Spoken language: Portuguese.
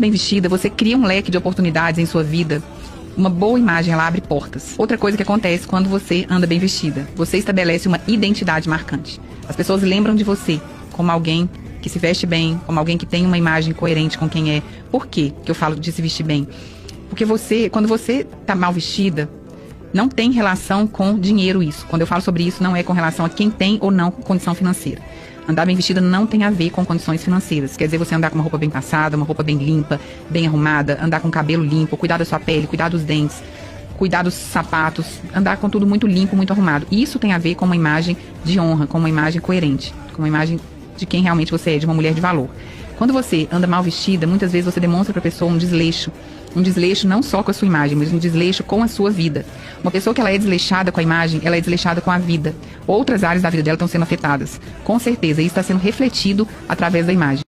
Bem vestida, você cria um leque de oportunidades em sua vida. Uma boa imagem, ela abre portas. Outra coisa que acontece quando você anda bem vestida, você estabelece uma identidade marcante. As pessoas lembram de você como alguém que se veste bem, como alguém que tem uma imagem coerente com quem é. Por quê que eu falo de se vestir bem? Porque quando você tá mal vestida, não tem relação com dinheiro isso. Quando eu falo sobre isso, não é com relação a quem tem ou não condição financeira. Andar bem vestida não tem a ver com condições financeiras. Quer dizer, você andar com uma roupa bem passada, uma roupa bem limpa, bem arrumada, andar com o cabelo limpo, cuidar da sua pele, cuidar dos dentes, cuidar dos sapatos, andar com tudo muito limpo, muito arrumado. Isso tem a ver com uma imagem de honra, com uma imagem coerente, com uma imagem de quem realmente você é, de uma mulher de valor. Quando você anda mal vestida, muitas vezes você demonstra para a pessoa um desleixo não só com a sua imagem, mas um desleixo com a sua vida. Uma pessoa que ela é desleixada com a imagem, ela é desleixada com a vida. Outras áreas da vida dela estão sendo afetadas. Com certeza, isso está sendo refletido através da imagem.